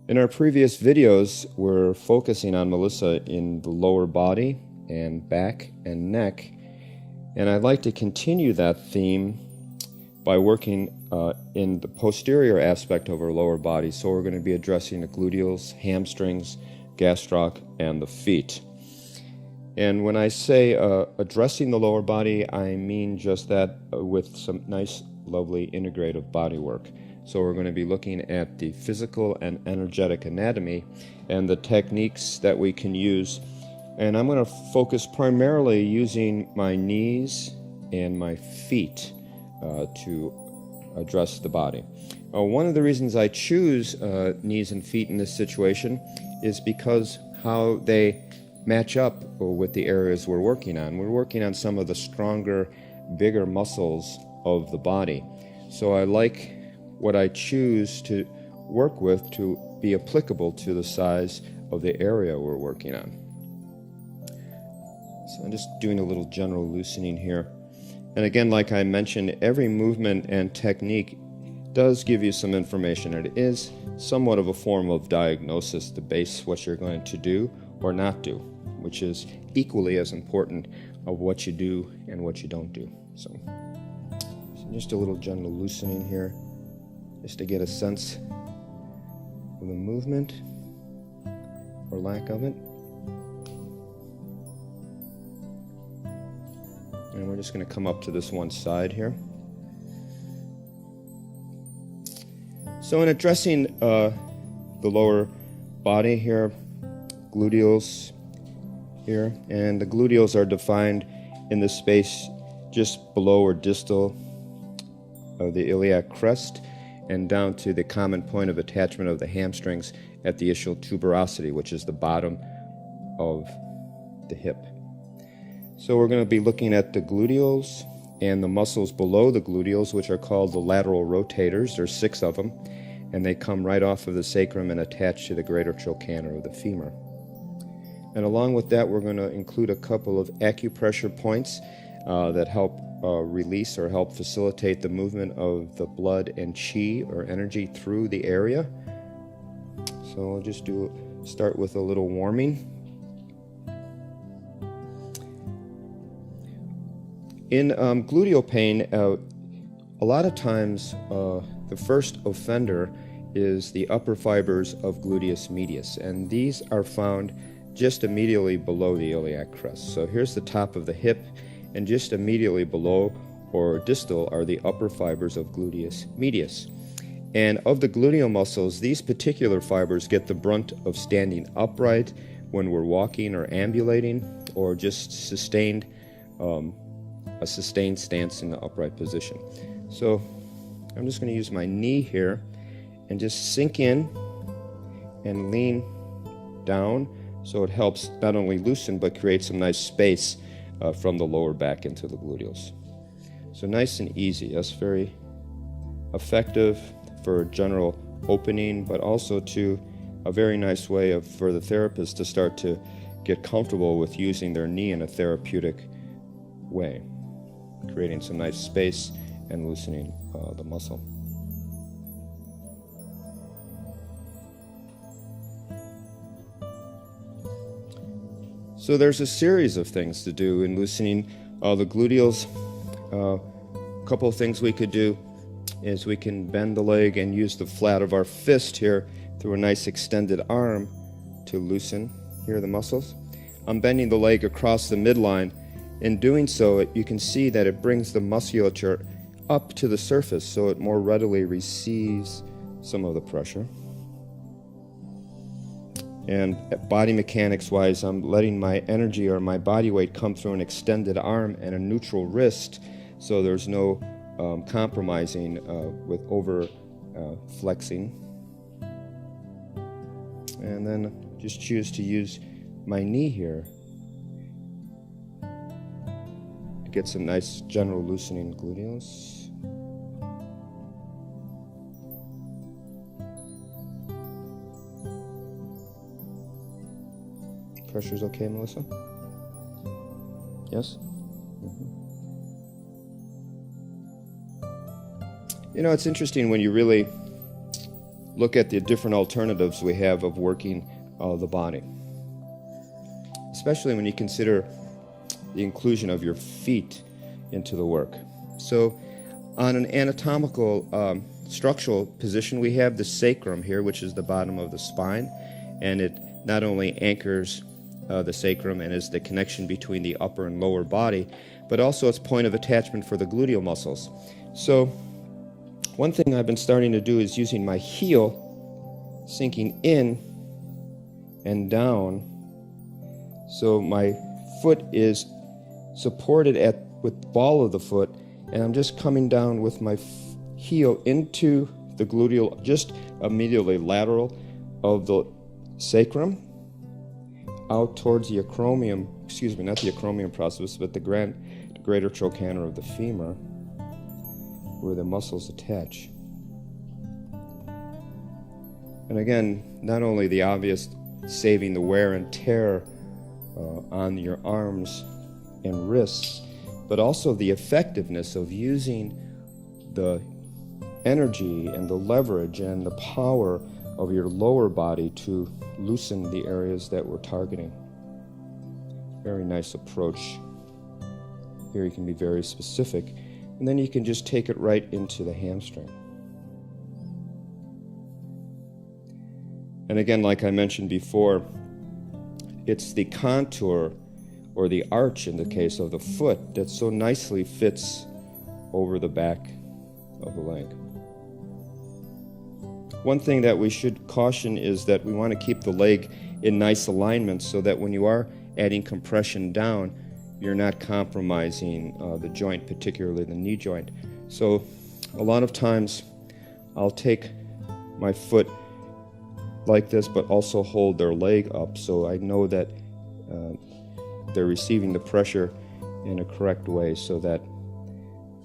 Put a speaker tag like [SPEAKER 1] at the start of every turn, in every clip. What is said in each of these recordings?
[SPEAKER 1] In our previous videos, we're focusing on Melissa in the lower body and back and neck, and I'd like to continue that theme by working in the posterior aspect of our lower body. So we're going to be addressing the gluteals, hamstrings, gastroc, and the feet. And when I say addressing the lower body, I mean just that with some nice, lovely integrative body work. So we're going to be looking at the physical and energetic anatomy and the techniques that we can use. And I'm going to focus primarily using my knees and my feet to address the body. One of the reasons I choose knees and feet in this situation is because how they match up with the areas we're working on. We're working on some of the stronger, bigger muscles of the body. So I like what I choose to work with to be applicable to the size of the area we're working on. So I'm just doing a little general loosening here. And again, like I mentioned, every movement and technique does give you some information. It is somewhat of a form of diagnosis to base what you're going to do or not do, which is equally as important of what you do and what you don't do. So just a little general loosening here, just to get a sense of the movement or lack of it. And we're just going to come up to this one side here. So in addressing the lower body here, gluteals here, and the gluteals are defined in the space just below or distal of the iliac crest and down to the common point of attachment of the hamstrings at the ischial tuberosity, which is the bottom of the hip. So we're going to be looking at the gluteals and the muscles below the gluteals, which are called the lateral rotators. There's 6 of them, and they come right off of the sacrum and attach to the greater trochanter of the femur. And along with that, we're going to include a couple of acupressure points that help release or help facilitate the movement of the blood and chi or energy through the area. So we'll just start with a little warming. In gluteal pain, a lot of times the first offender is the upper fibers of gluteus medius, and these are found just immediately below the iliac crest. So here's the top of the hip, and just immediately below or distal are the upper fibers of gluteus medius. And of the gluteal muscles, these particular fibers get the brunt of standing upright when we're walking or ambulating, or just a sustained stance in the upright position. So I'm just going to use my knee here and just sink in and lean down, so it helps not only loosen but create some nice space from the lower back into the gluteals. So nice and easy. That's very effective for general opening, but also to a very nice way for the therapist to start to get comfortable with using their knee in a therapeutic way, creating some nice space and loosening the muscle. So there's a series of things to do in loosening the gluteals. A couple of things we could do is we can bend the leg and use the flat of our fist here through a nice extended arm to loosen here the muscles. I'm bending the leg across the midline. In doing so, you can see that it brings the musculature up to the surface so it more readily receives some of the pressure. And body mechanics wise, I'm letting my energy or my body weight come through an extended arm and a neutral wrist, so there's no compromising with over flexing. And then just choose to use my knee here to get some nice general loosening gluteals. Pressure's okay, Melissa? Yes? Mm-hmm. You know, it's interesting when you really look at the different alternatives we have of working the body, especially when you consider the inclusion of your feet into the work. So on an anatomical structural position, we have the sacrum here, which is the bottom of the spine, and it not only anchors the sacrum and is the connection between the upper and lower body, but also its point of attachment for the gluteal muscles. So one thing I've been starting to do is using my heel sinking in and down, so my foot is supported with the ball of the foot, and I'm just coming down with my heel into the gluteal, just immediately lateral of the sacrum, out towards the acromion, not the acromion process, but the greater trochanter of the femur, where the muscles attach. And again, not only the obvious saving the wear and tear on your arms and wrists, but also the effectiveness of using the energy and the leverage and the power of your lower body to loosen the areas that we're targeting. Very nice approach. Here you can be very specific, and then you can just take it right into the hamstring. And again, like I mentioned before, it's the contour or the arch in the case of the foot that so nicely fits over the back of the leg. One thing that we should caution is that we want to keep the leg in nice alignment so that when you are adding compression down, you're not compromising the joint, particularly the knee joint. So a lot of times I'll take my foot like this, but also hold their leg up so I know that they're receiving the pressure in a correct way so that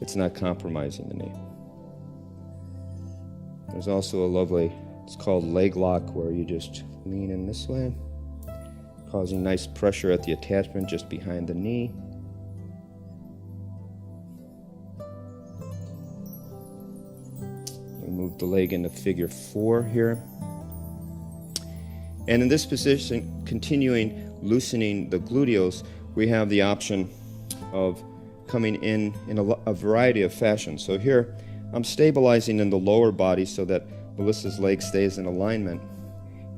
[SPEAKER 1] it's not compromising the knee. There's also a lovely, it's called leg lock, where you just lean in this way, causing nice pressure at the attachment just behind the knee. We move the leg into figure 4 here. And in this position, continuing loosening the gluteals, we have the option of coming in a variety of fashions. So here, I'm stabilizing in the lower body so that Melissa's leg stays in alignment.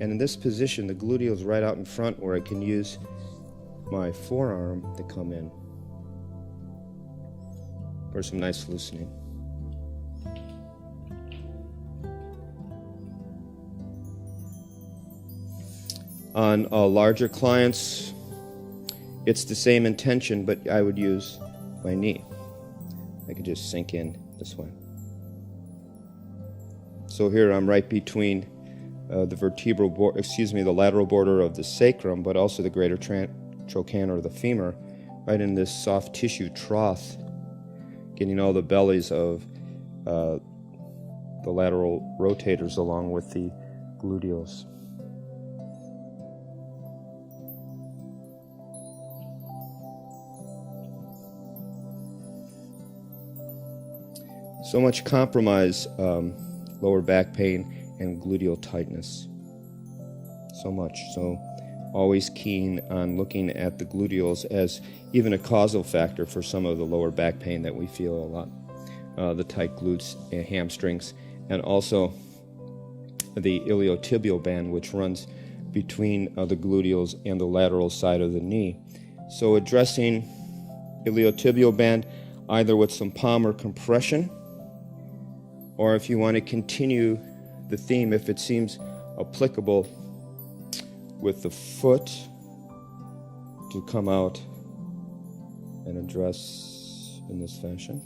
[SPEAKER 1] And in this position, the gluteal is right out in front where I can use my forearm to come in for some nice loosening. On larger clients, it's the same intention, but I would use my knee. I could just sink in this way. So here I'm right between the the lateral border of the sacrum, but also the greater trochanter of the femur, right in this soft tissue trough, getting all the bellies of the lateral rotators along with the gluteals. So much compromise, lower back pain and gluteal tightness. So much. So always keen on looking at the gluteals as even a causal factor for some of the lower back pain that we feel a lot. The tight glutes and hamstrings, and also the iliotibial band, which runs between the gluteals and the lateral side of the knee. So addressing iliotibial band either with some palmar compression, or if you want to continue the theme, if it seems applicable, with the foot to come out and address in this fashion.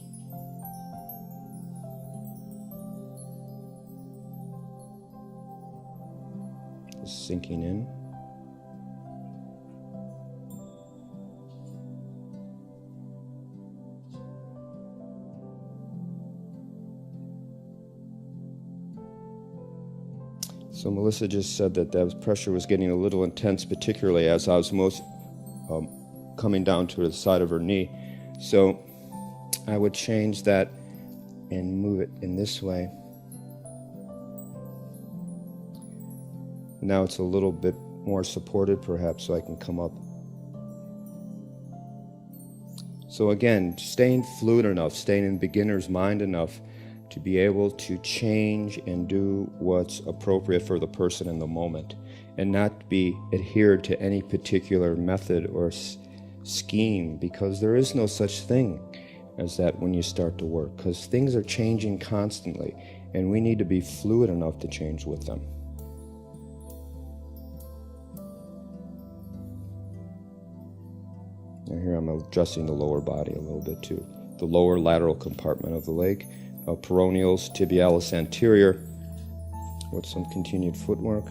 [SPEAKER 1] Just sinking in. So Melissa just said that pressure was getting a little intense, particularly as I was most coming down to the side of her knee. So I would change that and move it in this way. Now it's a little bit more supported, perhaps, so I can come up. So again, staying fluid enough, staying in beginner's mind enough to be able to change and do what's appropriate for the person in the moment, and not be adhered to any particular method or scheme, because there is no such thing as that when you start to work, because things are changing constantly, and we need to be fluid enough to change with them. Now here I'm adjusting the lower body a little bit too. The lower lateral compartment of the leg, peroneals, tibialis anterior, with some continued footwork.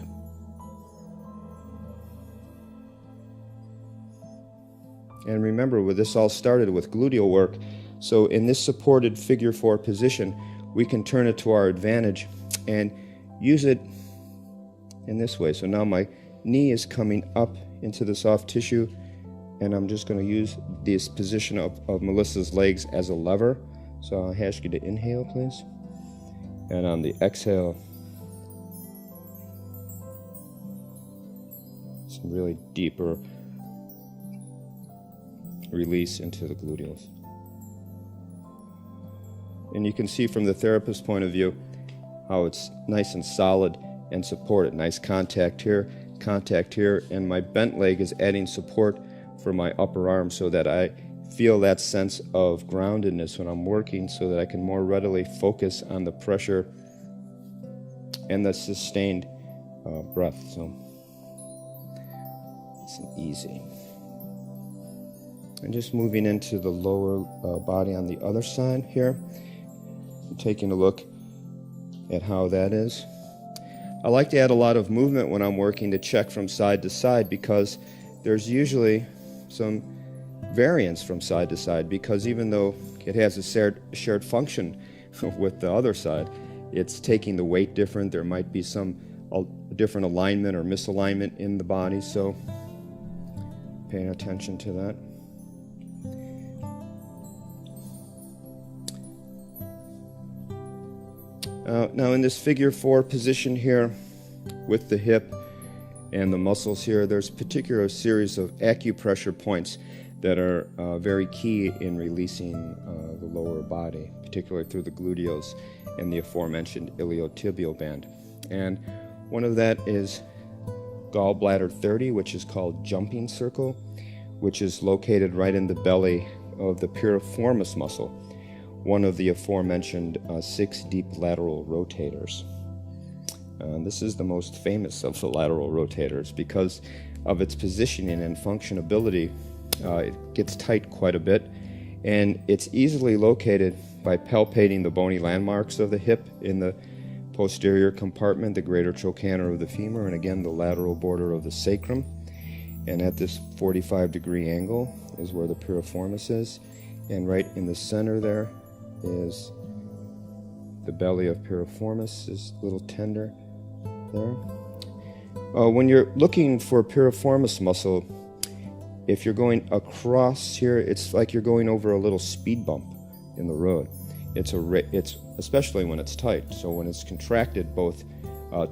[SPEAKER 1] And remember, this all started with gluteal work, so in this supported figure 4 position, we can turn it to our advantage and use it in this way. So now my knee is coming up into the soft tissue, and I'm just going to use this position of Melissa's legs as a lever. So I'll ask you to inhale, please. And on the exhale, some really deeper release into the gluteals. And you can see from the therapist's point of view how it's nice and solid and supported. Nice contact here, and my bent leg is adding support for my upper arm so that I feel that sense of groundedness when I'm working, so that I can more readily focus on the pressure and the sustained breath. So it's easy. And just moving into the lower body on the other side here, and taking a look at how that is. I like to add a lot of movement when I'm working to check from side to side, because there's usually some variance from side to side, because even though it has a shared function with the other side, it's taking the weight different. There might be some different alignment or misalignment in the body, so paying attention to that. Now in this figure 4 position here, with the hip and the muscles here, there's a particular series of acupressure points that are very key in releasing the lower body, particularly through the gluteals and the aforementioned iliotibial band. And one of that is gallbladder 30, which is called jumping circle, which is located right in the belly of the piriformis muscle, one of the aforementioned 6 deep lateral rotators. This is the most famous of the lateral rotators because of its positioning and functionability. It gets tight quite a bit, and it's easily located by palpating the bony landmarks of the hip in the posterior compartment, the greater trochanter of the femur, and again the lateral border of the sacrum. And at this 45-degree angle is where the piriformis is, and right in the center there is the belly of piriformis, is a little tender there. When you're looking for piriformis muscle, if you're going across here, it's like you're going over a little speed bump in the road. It's especially when it's tight. So when it's contracted both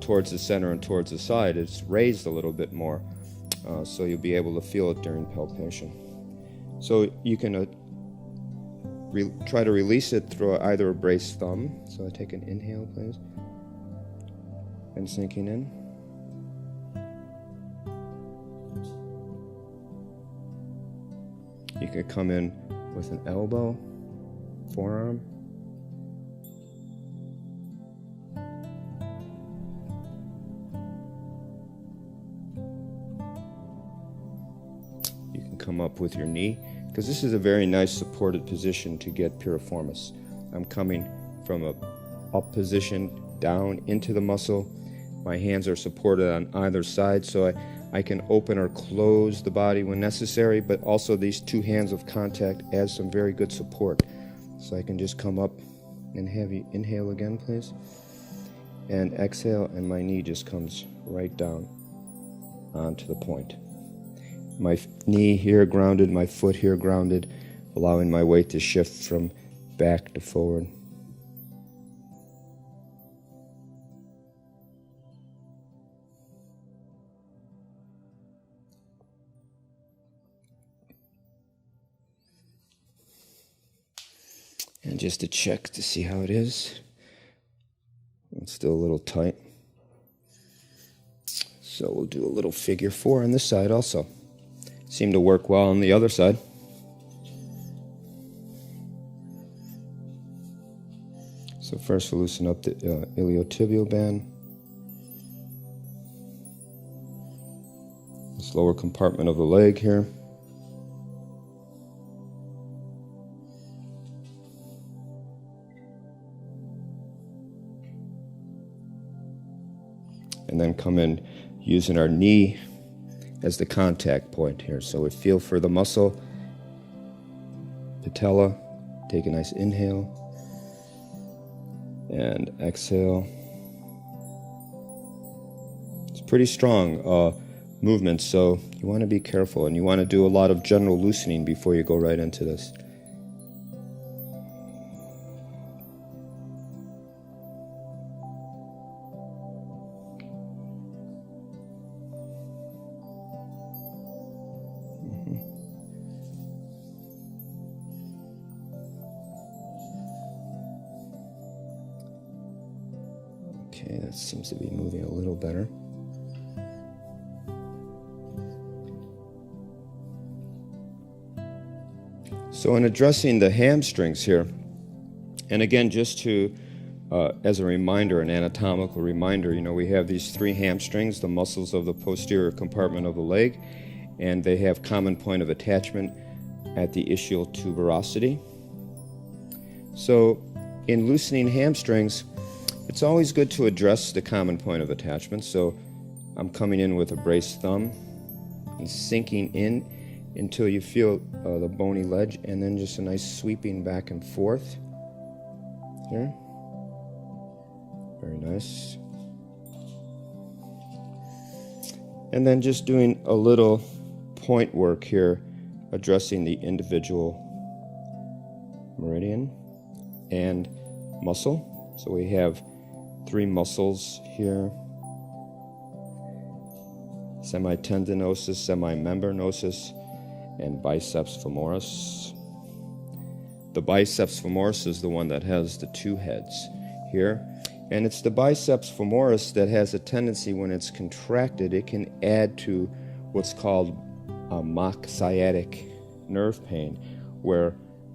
[SPEAKER 1] towards the center and towards the side, it's raised a little bit more. So you'll be able to feel it during palpation. So you can try to release it through either a braced thumb. So I take an inhale, please, and sinking in. You can come in with an elbow, forearm. You can come up with your knee, because this is a very nice supported position to get piriformis. I'm coming from a up position down into the muscle. My hands are supported on either side, so I can open or close the body when necessary, but also these two hands of contact add some very good support. So I can just come up and have you inhale again, please, and exhale, and my knee just comes right down onto the point. My knee here grounded, my foot here grounded, allowing my weight to shift from back to forward. And just to check to see how it is. It's still a little tight. So we'll do a little figure 4 on this side also. Seemed to work well on the other side. So first we'll loosen up the iliotibial band. This lower compartment of the leg here. And then come in using our knee as the contact point here. So we feel for the muscle, patella, take a nice inhale, and exhale. It's pretty strong movement, so you want to be careful, and you want to do a lot of general loosening before you go right into this. Okay, that seems to be moving a little better. So in addressing the hamstrings here, and again, just to, as a reminder, an anatomical reminder, we have these 3 hamstrings, the muscles of the posterior compartment of the leg, and they have common point of attachment at the ischial tuberosity. So in loosening hamstrings, it's always good to address the common point of attachment. So I'm coming in with a braced thumb and sinking in until you feel the bony ledge, and then just a nice sweeping back and forth here. Very nice. And then just doing a little point work here, addressing the individual meridian and muscle. So we have 3 muscles here: semitendinosus, semimembranosus, and biceps femoris. The biceps femoris is the one that has the 2 heads here. And it's the biceps femoris that has a tendency, when it's contracted, it can add to what's called a mock sciatic nerve pain, where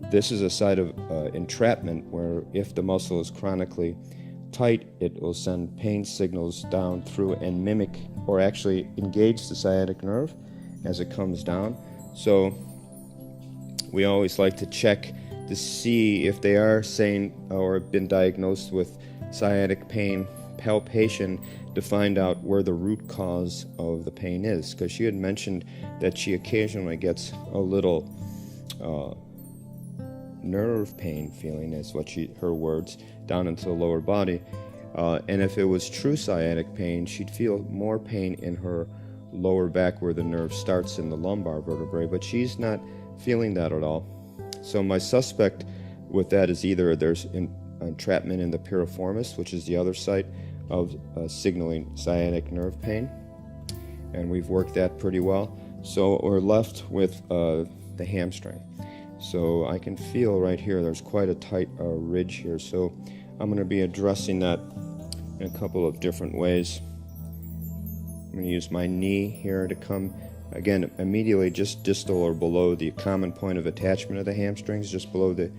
[SPEAKER 1] this is a site of entrapment, where if the muscle is chronically tight, it will send pain signals down through and mimic, or actually engage, the sciatic nerve as it comes down. So we always like to check to see if they are saying or have been diagnosed with sciatic pain palpation, to find out where the root cause of the pain is, because she had mentioned that she occasionally gets a little nerve pain feeling, is what her words, down into the lower body, and if it was true sciatic pain, she'd feel more pain in her lower back where the nerve starts in the lumbar vertebrae, but she's not feeling that at all. So my suspect with that is either there's entrapment in the piriformis, which is the other site of signaling sciatic nerve pain, and we've worked that pretty well. So we're left with the hamstring. So I can feel right here there's quite a tight ridge here, so I'm going to be addressing that in a couple of different ways. I'm going to use my knee here to come, again, immediately just distal or below the common point of attachment of the hamstrings, just below the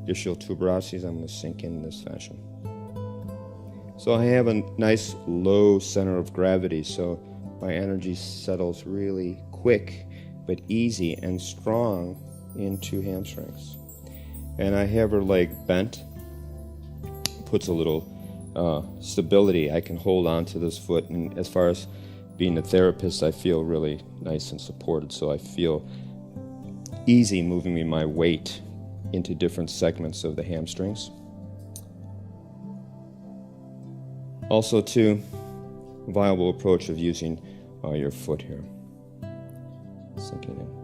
[SPEAKER 1] ischial tuberosities. I'm going to sink in this fashion. So I have a nice low center of gravity, so my energy settles really quick but easy and strong into hamstrings. And I have her leg bent, puts a little stability. I can hold on to this foot, and as far as being a therapist, I feel really nice and supported, so I feel easy moving my weight into different segments of the hamstrings. Also, too, viable approach of using your foot here. Sinking in.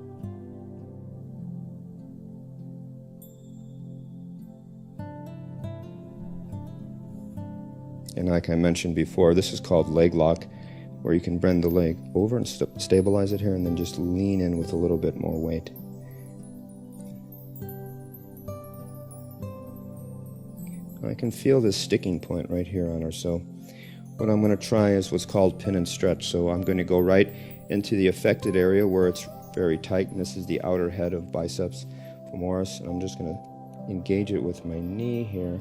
[SPEAKER 1] And like I mentioned before, this is called leg lock, where you can bend the leg over and stabilize it here, and then just lean in with a little bit more weight. I can feel this sticking point right here on her, so what I'm going to try is what's called pin and stretch. So I'm going to go right into the affected area where it's very tight, and this is the outer head of biceps femoris, and I'm just going to engage it with my knee here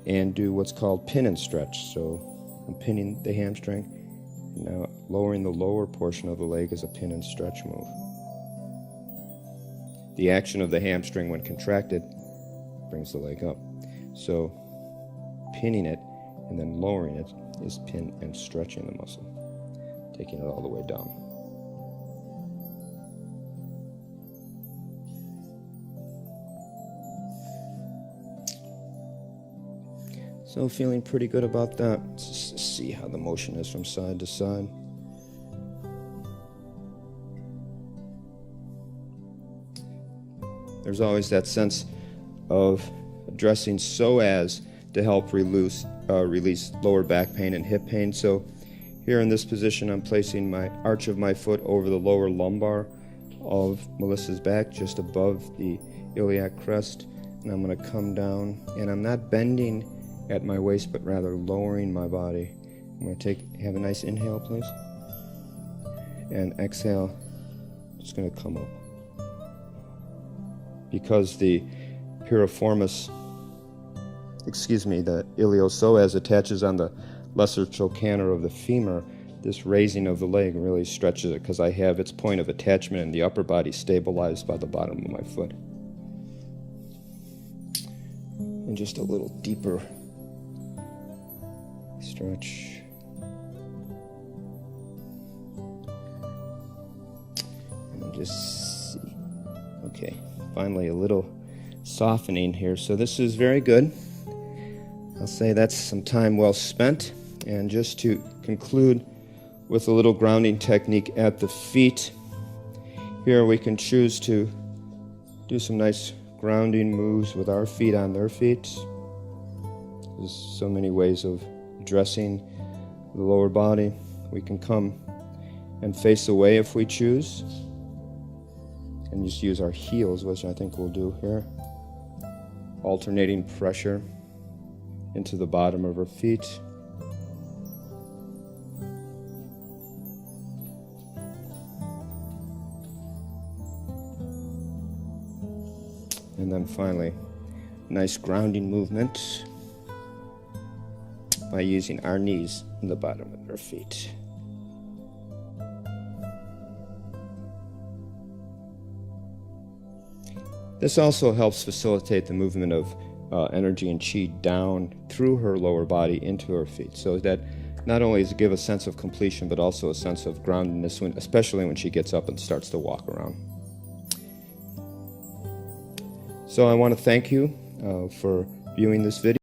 [SPEAKER 1] and do what's called pin and stretch. So I'm pinning the hamstring, and now lowering the lower portion of the leg is a pin and stretch move. The action of the hamstring when contracted brings the leg up. So pinning it and then lowering it is pin and stretching the muscle, taking it all the way down. So feeling pretty good about that. Let's just see how the motion is from side to side. There's always that sense of addressing so as to help release lower back pain and hip pain. So here in this position, I'm placing my arch of my foot over the lower lumbar of Melissa's back, just above the iliac crest, and I'm going to come down, and I'm not bending at my waist, but rather lowering my body. I'm going to have a nice inhale, please, and exhale, just going to come up. Because the piriformis, the iliopsoas attaches on the lesser trochanter of the femur, this raising of the leg really stretches it because I have its point of attachment in the upper body stabilized by the bottom of my foot. And just a little deeper stretch. And just see. Okay, finally a little softening here. So this is very good. I'll say that's some time well spent. And just to conclude with a little grounding technique at the feet, here we can choose to do some nice grounding moves with our feet on their feet. There's so many ways of addressing the lower body. We can come and face away if we choose, and just use our heels, which I think we'll do here, alternating pressure into the bottom of our feet. And then finally, nice grounding movement by using our knees in the bottom of our feet. This also helps facilitate the movement of energy and chi down through her lower body into her feet, so that not only does it give a sense of completion, but also a sense of groundedness, especially when she gets up and starts to walk around. So I want to thank you for viewing this video.